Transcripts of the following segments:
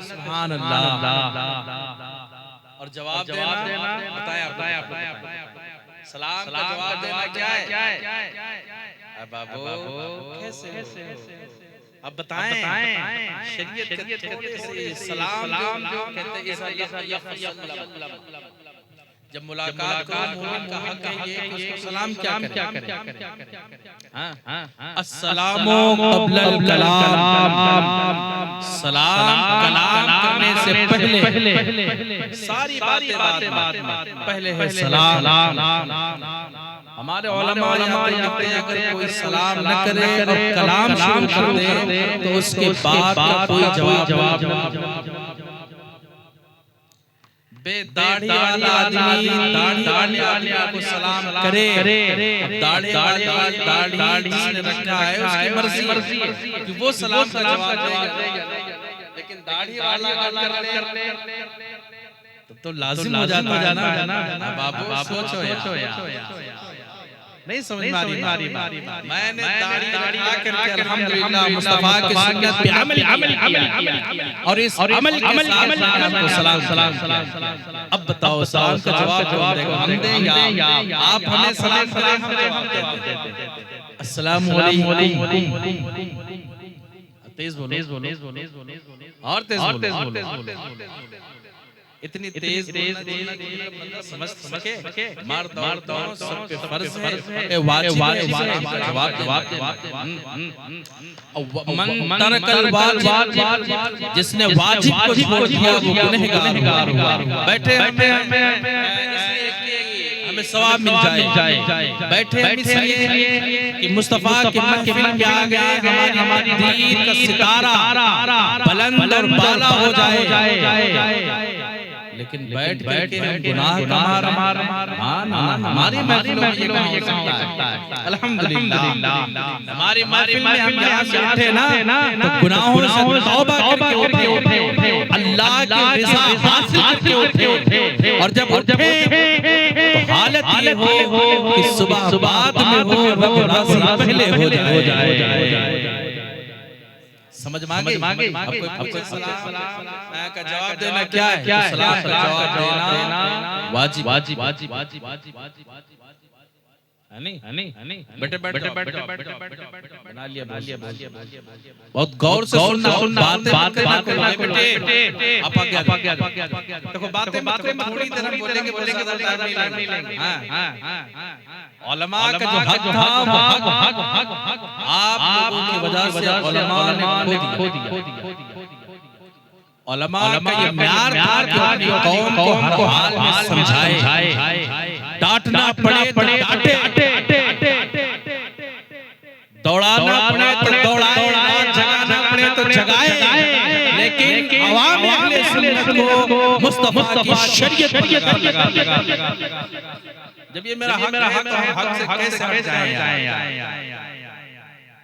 सुभान अल्लाह। और जवाब देना बताया सलाम का जवाब देना क्या है? अब बाबू कैसे अब बताएं शरीयत के थोड़े से सलाम जो कहते हैं जब मुलाकात का मोमिन का हक है ये उसको सलाम क्या करें? अस्सलामु क़ब्लल कलाम, सलाम कलाम करने से पहले सारी बातें पहले है सलाम। हमारे उलमा लिखते हैं अगर कोई सलाम न करे और कलाम शुरू कर दे तो उसके बाद का कोई जवाब बेदाढ़ी वाला आदमी दाढ़ी वाले को सलाम करे, दाढ़ी जिसने रखा है उसकी मर्जी कि वो सलाम का जवाब देगा, लेकिन दाढ़ी वाला कर ले तो लाजिम हो जाता है ना। बाबू सोचो यार, नहीं समझ मारी मैंने दाढ़ी रखा करके अल्हम्दुलिल्लाह मुस्तफा की सुन्नत पे अमल किया और इस अमल के साथ आपको सलाम। अब बताओ सलाम का जवाब हम दें या आप हमें सलाम करें? हम जवाब देते हैं अस्सलामु अलैकुम। तेज बोलो और तेज बोलो, इतनी तेज समझ सके मार दो सब पे फर्ज है वाजिब मन तरकल वाजिब, जिसने वाजिब को छोड़ दिया वो गुनहगार हुआ। बैठे हमें सवाब मिल जाए, बैठे हम इसलिए कि मुस्तफा की महफिल में आ गए, हमारी दीन का सितारा बुलंद और बाला हो जाए, लेकिन बैठ के हम गुनाह हमारी महफिल में ये कहां हो सकता है? अल्हम्दुलिल्लाह हमारी महफिल में हम यहाँ से उठे ना तो गुनाहों से तौबा करके उठे, अल्लाह की रज़ा हासिल करके उठे, और जब उठे तो हालत ये हो कि सुबह बाद में हो रब राज़ी पहले हो जाए। समझ मांगे आपको सलाम का जवाब देना क्या है? सलाम का जवाब देना वाजिब है नहीं? बैठे बना लिया बहुत गौर से सुनना, बातें आप आगे देखो, बातें थोड़ी देर हम बोलेंगे उलमा का जो हक था आप लोगों की वजह से उलमा ने खो दिया। उलमा का ये म्यार था कि अपनी कौम को हर हाल में समझाए, डांटना पड़े डांटे, दौड़ाना पड़े तो दौड़ाए, जगाना पड़े तो जगाए, लेकिन अवाम अहले सुन्नत को मुस्तफा की शरीयत पर लगा। जब ये मेरा हक से कैसे हट जाए?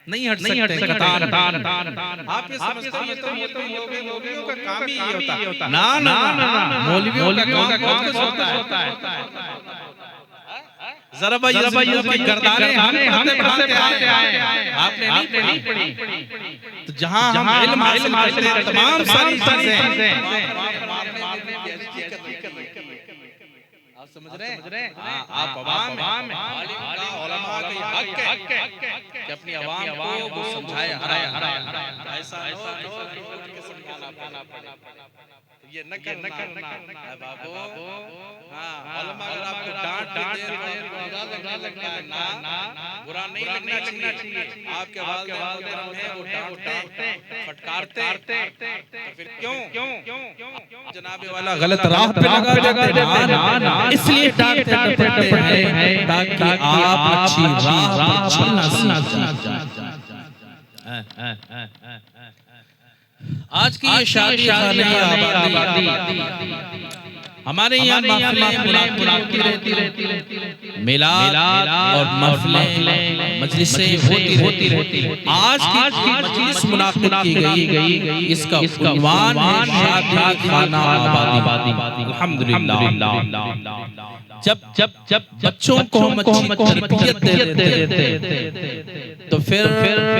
नहीं हट सकते। आप ये समझते हैं तो मौलवियों का काम ही होता है? ना, मौलवियों का काम कुछ होता है। जरा भाई की गर्दानें हम बढ़ाते आए, आपने नहीं पढ़ी। तो जहां हम इल्म हासिल करते हैं तमाम सारी चीजें आप समझ रहे हैं? आप अवाम उलमा का हक है कि अपनी अवाम को समझाए, ऐसा ये न करना बाबू। उलमा अगर आपको डांट दे बुरा नहीं लगना चाहिए, आपके वालिदैन हैं वो डांटते फटकारते, तो फिर क्यों जनाबे वाला गलत राह पे लगा देते हैं? इसलिए डांटते हैं ताकि आप अच्छी राह पर चलना सीख जाएं। आज की ये शादी आबादी हमारे यहाँ मुनाफिकी रहती, मिलाद और महफिलें मजलिसें होती रहती। आज की मजलिस मुनाफिक की गई, इसका उन्वान है शादी खाना आबादी। अल्हम्दुलिल्लाह जब बच्चों को हम अच्छी तरबियत देते तो फिर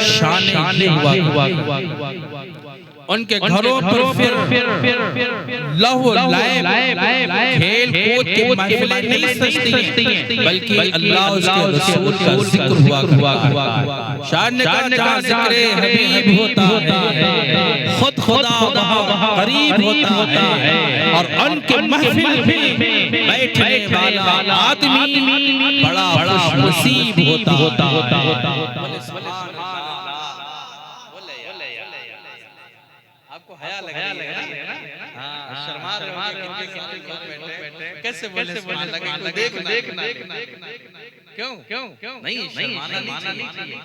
शान हुआ। उनके घरों पर फिर लहू लाइब खेल कूद की महफिलें नहीं सजती हैं, बल्कि अल्लाह उसके रसूल का जिक्र हुआ करता है। शायर ने कहा जहाँ जिक्र हबीब होता है खुद खुदा वहाँ करीब होता है, और उनके महफिल में बैठने वाला आदमी बड़ा खुशनसीब होता है। आपको हया लग रही है ना? हाँ, शर्मा रहे हैं, कैसे बोले देखना क्यों नहीं शर्माना नहीं चाहिए।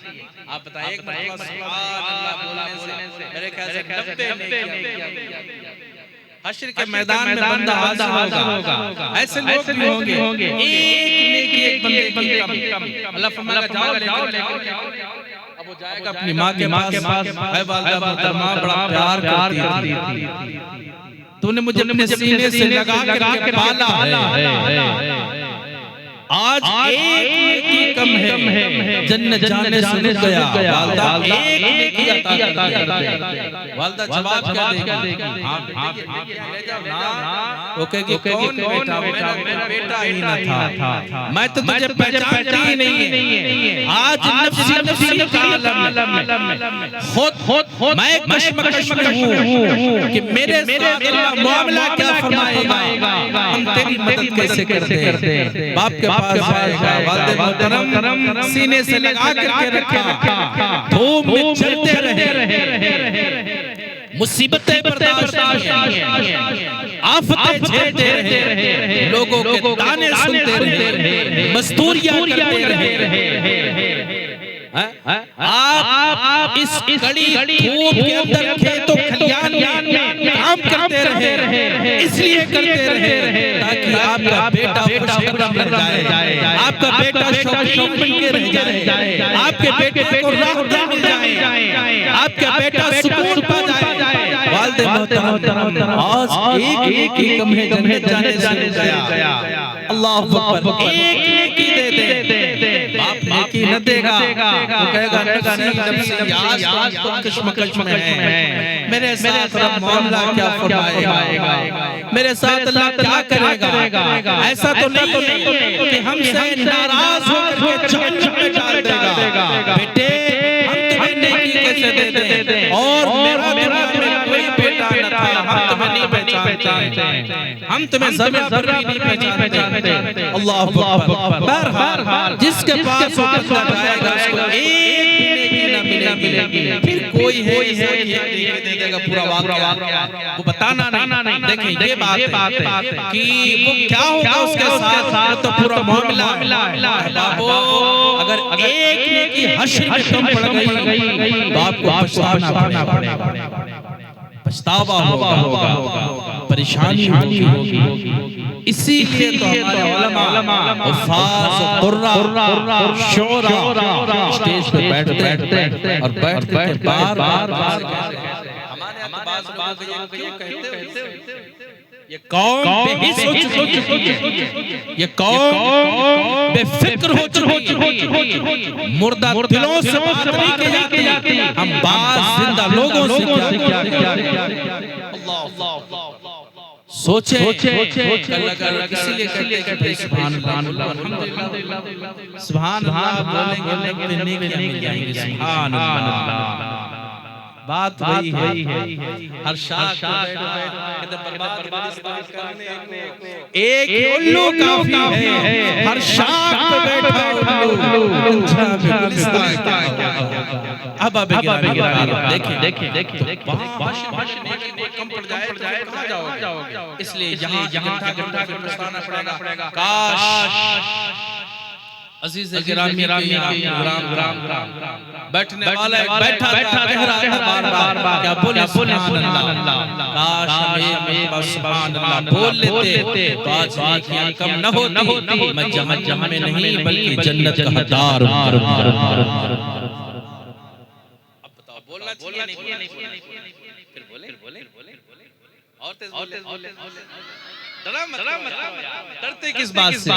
आप बताइए एक मरतबा सुभान अल्लाह बोलने से मेरे ख्याल से 90 नहीं, हश्र के मैदान में बंदा हाजिर होगा, ऐसे लोग भी होंगे एक बंदे की कम, अल्लाह फरमाएगा जाओ, अब वो जाएगा अपनी माँ के पास, है वालिदा मोहतरमा बड़ा प्यार करती थी, तूने मुझे अपने सीने से लगा करके पाला है, आज एक की कम है, जन्नत जाने से रुक गया, वालिदा एक की अता कर दे। वालिदा जवाब क्या देगी? हाँ ले जाओ ना, वो कहेगी कौन बेटा? मेरा बेटा ही ना था, मैं तो तुझे पहचानती ही नहीं है। आज नफ्सी का आलम में खुद मैं कश्मकश में हूँ कि मेरे साथ अल्लाह मामला क्या फरमाएगा, हम तेरी मदद कैसे करते। बाप के पास आएगा, वालिद मोहतरम सीने से लगा करके रखा, धूप में चलते रहे, मुसीबतें बर्दाश्त किए, आफतें झेलते रहे, लोगों के ताने सुनते रहे, मजदूरियां करते रहे। आप इस कड़ी धूप के अंदर खेतों खलियान में काम करते रहे, इसलिए करते रहे ताकि आपका बेटा खुशखबरी बन जाए, आपका बेटा शौकीन बन के रह जाए, आपके बेटे को राहत मिल जाए, आपका बेटा सुकून पा जाए। वालिद मोहतरम आज एक की कम है, जन्नत जाने से गया। अल्लाह अकबर, एक नेकी दे, बाप नेकी न देगा, वो कहेगा नफ्सी आज तो कश्मकश में है, मेरे साथ रब मामला क्या फरमाएगा, मेरे साथ अल्लाह क्या करेगा। ऐसा तो नहीं कि हमसे नाराज होकर जहन्नम में डाल देगा। बेटे हम तुम्हें नेकी कैसे देते, और मेरा कोई बेटा न था, हम तुम्हें नहीं पहचानते, हम तुम्हें ज़मीन पर भी नहीं पहचानते। अल्लाह अकबर। बहरहाल जिसके पास जाएगा उसको एक नेकी न मिलेगी, फिर कोई है दे देगा पूरा वाक़या, वो बताना नहीं। देखिए ये बात है कि वो क्या होगा उसके साथ, तो पूरा मामला बाबो अगर एक नेकी हश्र में कम पड़ गई तो आपको पछताना पड़ेगा, पछतावा होगा, परेशानी होगी। इसीलिए तो हमारे उलमा हुफ़ाज़ कुर्रा शोरा स्टेज पे बैठते और बैठ के बार हमारे अब्बास लोग ये कहते हैं ये कौम ये कौम बेफिक्र हो चुकी, मुर्दा दिलों से बात नहीं की जाती, हम बात जिंदा लोगों से सोचे इसीलिए कहते हैं सुभान अल्लाह अल्हम्दुलिल्लाह, सुभान अल्लाह बोलेंगे सुभान अल्लाह। बात वही है, हर शाख एक उल्लू काफी है, हर शाख पे बैठा उल्लू। अब देखिए कम पड़ जाए कहाँ जाओगे, इसलिए यहाँ घंटा बरसाना पड़ेगा। काश अजीज गिरामी राम बैठने वाला बैठा बार क्या बोले सुभान अल्लाह, काश हमें सुभान अल्लाह बोल लेते तो आज ये कम न होती, मैं जहन्नम में नहीं बल्कि जन्नत का हकदार। अब बताओ बोलना चाहिए नहीं, फिर बोले और तेज बोले, डरते किस बात से?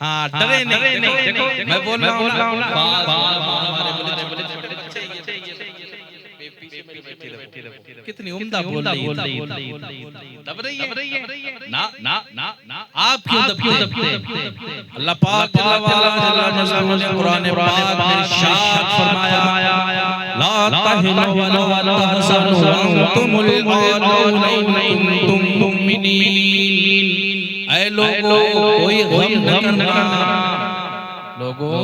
हाँ डरे नहीं, मैं बोल रहा हूँ कितनी उम्दा बोल रही है, दब रही है ना ना ना ना, आप क्यों दबते? अल्लाह पाक कुरान पाक में इरशाद फरमाया, ला तहिनु व ला तहज़नु व अंतुमुल आलौना इन कुंतुम मुमिनीन। ऐ लोगों कोई गम न करना, लोगों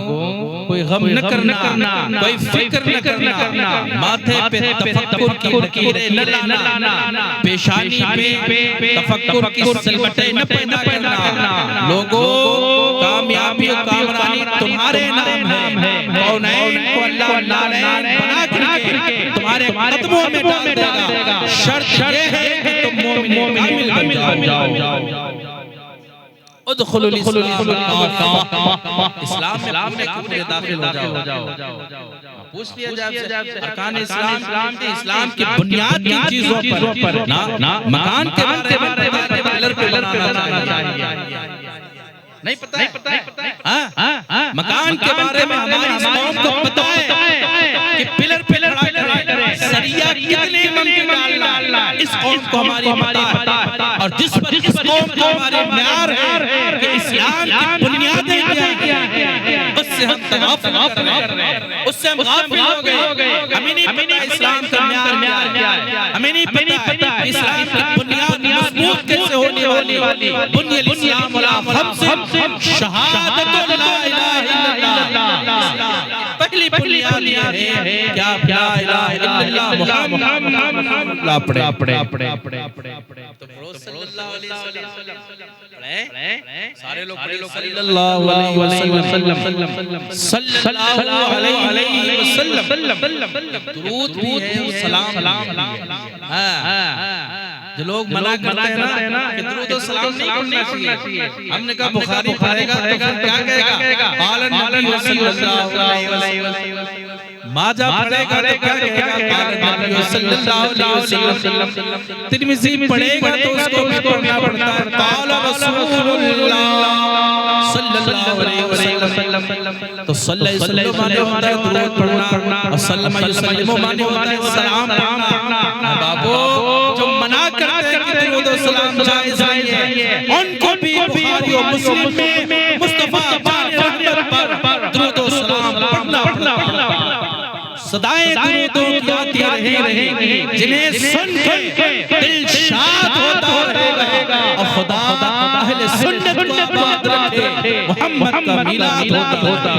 कोई गम न करना, कोई फिक्र न करना, माथे पे तफक्कुर की लकीरें न लाना, पेशानी पे तफक्कुर की सलवटें न पैदा करना। लोगों कामयाबी और कामरानी तुम्हारे नाम है। कौनैन को अल्लाह नारायण बना करके तुम्हारे कदमों में डाल देगा। शर्त ये है कि तुम मोमिन कामिल बन जाओ। उदखुलुल इस्लाम में पूरे दाखिल हो जाओ। पूछ लिया जाए अरकान इस्लाम की बुनियाद की चीजों पर ना मकान के बारे में पिलर पे बनाना चाहिए, नहीं पता है? मकान के बारे में हमारी कौम को पता है कि पिलर पे खड़ा करे, सरिया कितने मंजिल डालना, इस कौम को हमारी पता है। और जिस कौम को हमारे म्यार है कि इस्लाम की बुनियादें क्या है, उससे हम गाफिल हो गए। हमें नहीं पता इस्लाम का म्यार क्या है, हमें नहीं पता इस्लाम की बुनियाद मजबूत कैसे होने वाली। बुनियाद इस्लाम वाला हमसे शहादत ला इलाहा इल्लल्लाह, पहली बुनियाद ये है क्या ला इलाहा इल्लल्लाह मुहम्मद पढ़े। तो सल्लल्लाहु अलैहि वसल्लम पढ़े, सारे लोग सल्लल्लाहु अलैहि वसल्लम, सल्लल्लाहु अलैहि वसल्लम। दुरूद भी है और सलाम। हां, जो लोग मना करते हैं ना कि दुरूद और सलाम नहीं करना चाहिए, हमने कहा बुखारी पढ़ेगा तो क्या कहेगा? आलन नबी सल्लल्लाहु अलैहि वसल्लम। माजा पढ़ेगा तो क्या कहेगा? आलन सल्लल्लाहु अलैहि वसल्लम। तिरमिज़ी पढ़ेगा तो उसको भी पढ़ना पड़ता है, क़ाला रसूलुल्लाह सल्लल्लाहु अलैहि वसल्लम। तो सल्लल्लाहु अलैहि वसल्लम माने होता है दुरूद पढ़ना, और सल्लम युसल्लिमु माने होता है सलाम पढ़ना। बाबू जो मना करते हैं कि दुरूद और सलाम जायज़ है, उनको भी बुखारी और मुस्लिम में मुस्तफा जान रहमत पर दुरूद और सलाम पढ़ना। सदाएं दुरूदों की आती रहेंगी, जिन्हें सुन के दिल शाद होता रहेगा। और खुदा अहले सुन्नत को आबाद रखे, मोहम्मद का मिलाद होता।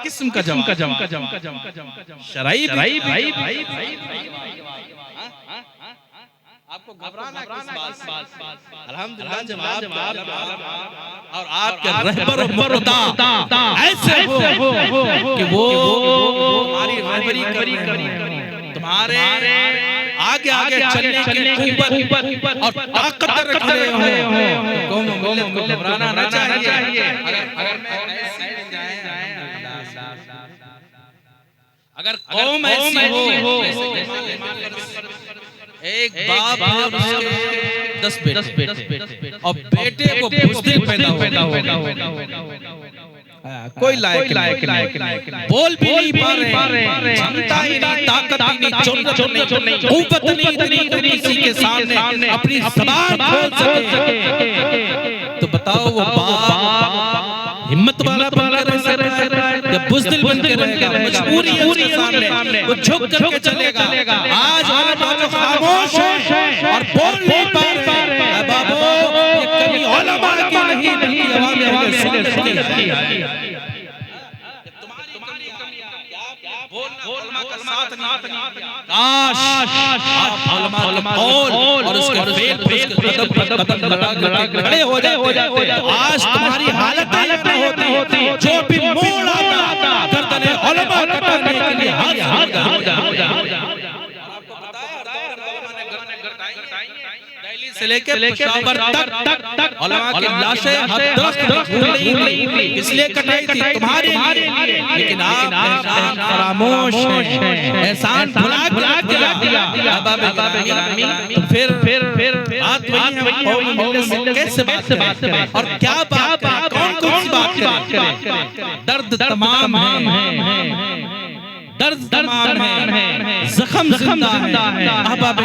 किस्म का जवाब शराई भाई। आपको घबराना किस बात? अल्हम्दुलिल्लाह जवाब और आपके रहबर और मुर्दा ऐसे हो कि वो तुम्हारी रहबरी करें, तुम्हारे आगे चलने के ऊपर और ताकत रख रहे हो। कौम मिल्लत को घबराना ना चाहिए। अगर कौम ऐसी हो, एक बाप है और उसके 10 बेटे और बेटे को बुज़दिल पैदा होगा, कोई लायक बोल भी नहीं पा रहे, क्षमता ही नहीं, ताकत ही नहीं, क़ुव्वत नहीं इतनी किसी के सामने अपनी ज़बान खोल सके। तो बताओ वो बाप हिम्मत वाला बन के रहेगा या बुज़दिल बन के रहेगा? मजबूरी है उसके सामने, वो झुक करके चलेगा। आज उलमा खामोश है और बोल नहीं पा रहे। बाबू ये कभी उलमा की नहीं बल्कि अवाम अहले सुन्नत की है। उलमा का साथ नहीं, काश आप उलमा का कौल और उसके फेल कदम लगा खड़े हो जाते, आज तुम्हारी हालत न होती। जो भी मोड़ आता गर्दने उलमा कटाने के लिए हाथ से लेके पेशावर तक उलमा की लाशें हर दरख्त नहीं, इसलिए कटाई थी तुम्हारे लिए। लेकिन आप फरामोश हैं, एहसान भुला दिया। तो फिर बात वही है, कैसे बात करें और क्या बात करें, कौन सी बात करें? दर्द तमाम है, दर्द तमाम है, जख्म जिंदा है। अहबाब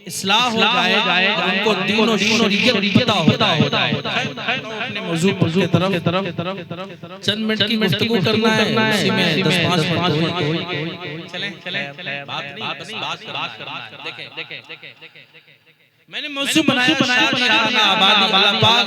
इस्लाह हो जाए, उनको दीन और शरीयत पता होता है। अपने मौजू की तरफ चंद मिनट की गुफ्तगू करना है, उसी में 10-5 मिनट चलें बात करना है। देखें मैंने मौजू बनाया आबादी अल्लाह पाक